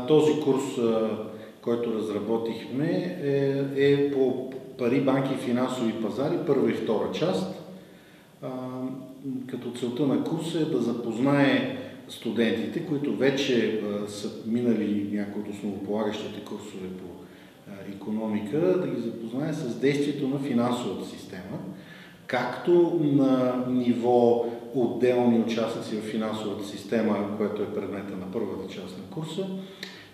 Този курс, който разработихме, е по пари, банки и финансови пазари, първа и втора част. Като целта на курса е да запознае студентите, които вече са минали някои от основополагащите курсове по икономика, да ги запознае с действието на финансовата система, както на ниво отделни участници в финансовата система, което е предмета на първата част на курса,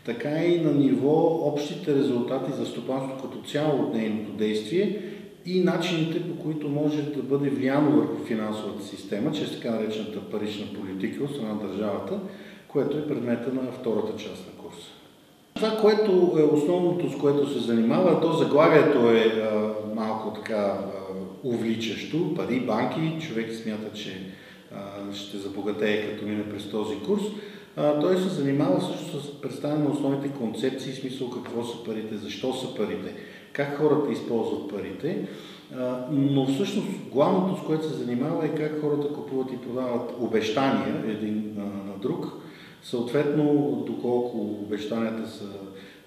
така и на ниво общите резултати за стопанството като цяло от нейното действие и начините, по които може да бъде влияно върху финансовата система, чрез така наречената парична политика от страна на държавата, което е предмета на втората част на курса. Това, което е основното, с което се занимава, то заглавието е малко така увличащо. Пари, банки, човек смята, че ще забогатее като мине през този курс. Той се занимава също с представяне на основните концепции, в смисъл какво са парите, защо са парите, как хората използват парите, но всъщност главното, с което се занимава, е как хората купуват и продават обещания един на друг, съответно доколко обещанията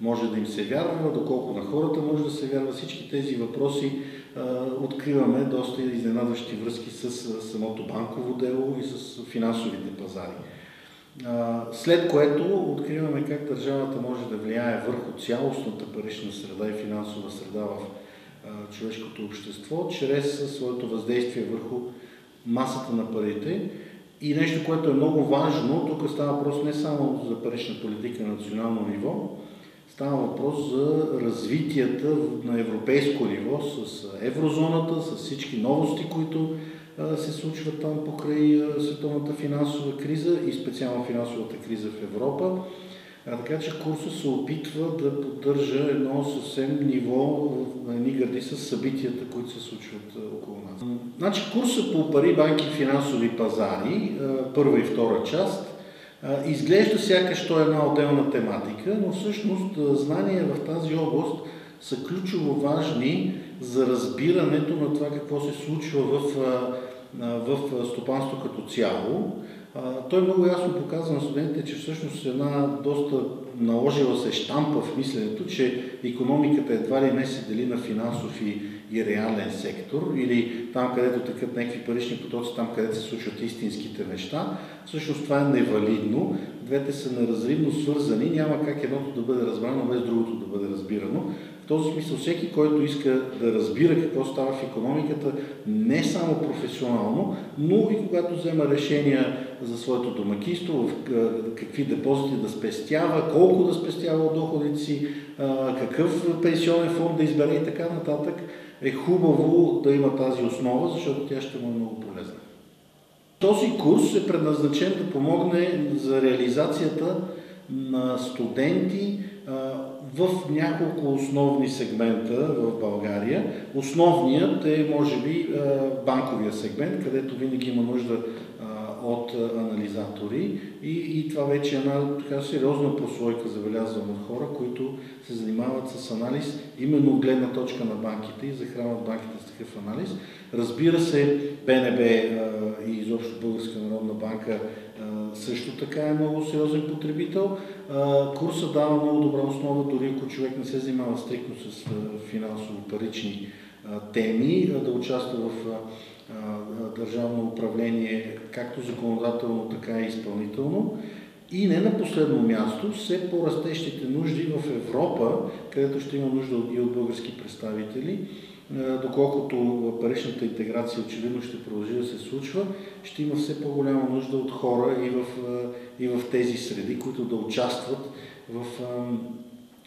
може да им се вярва, доколко на хората може да се вярва. Всички тези въпроси откриваме доста изненадващи връзки с самото банково дело и с финансовите пазари. След което откриваме как държавата може да влияе върху цялостната парична среда и финансова среда в човешкото общество, чрез своето въздействие върху масата на парите. И нещо, което е много важно, тук става въпрос не само за парична политика на национално ниво, става въпрос за развитията на европейско ниво с еврозоната, с всички новости, които се случват там покрай световната финансова криза и специално финансовата криза в Европа. Така че курсът се опитва да поддържа едно съвсем ниво на едни гърди с събитията, които се случват около нас. Значи курсът по пари, банки и финансови пазари, първа и втора част, изглежда сякаш то е една отделна тематика, но всъщност знания в тази област са ключово важни за разбирането на това какво се случва в стопанство като цяло. Той много ясно показва на студентите, че всъщност една доста наложила се щампа в мисленето, че икономиката едва ли не се дели на финансов и реален сектор, или там, където текат някакви парични потоци, там, където се случват истинските неща. Всъщност това е невалидно. Двете са неразривно свързани, няма как едното да бъде разбрано без другото да бъде разбирано. В този смисъл всеки, който иска да разбира какво става в икономиката, не само професионално, но и когато взема решения за своето домакинство, какви депозити да спестява, колко да спестява от доходите си, какъв пенсионен фонд да избере и така нататък, е хубаво да има тази основа, защото тя ще му е много полезна. Този курс е предназначен да помогне за реализацията на студенти в няколко основни сегмента в България. Основният е, може би, банковия сегмент, където винаги има нужда от анализатори и това вече е една така сериозна прослойка, забелязвам от хора, които се занимават с анализ, именно от гледна точка на банките и захранват банките с такъв анализ. Разбира се, БНБ и изобщо Българска народна банка също така е много сериозен потребител. Курсът дава много добра основа, дори ако човек не се занимава стриктно с финансово-парични теми, да участва в държавно управление, както законодателно, така и изпълнително. И не на последно място, все по-растещите нужди в Европа, където ще има нужда и от български представители, доколкото паричната интеграция очевидно ще продължи да се случва, ще има все по-голяма нужда от хора и в тези среди, които да участват в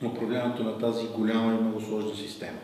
управлението на тази голяма и много сложна система.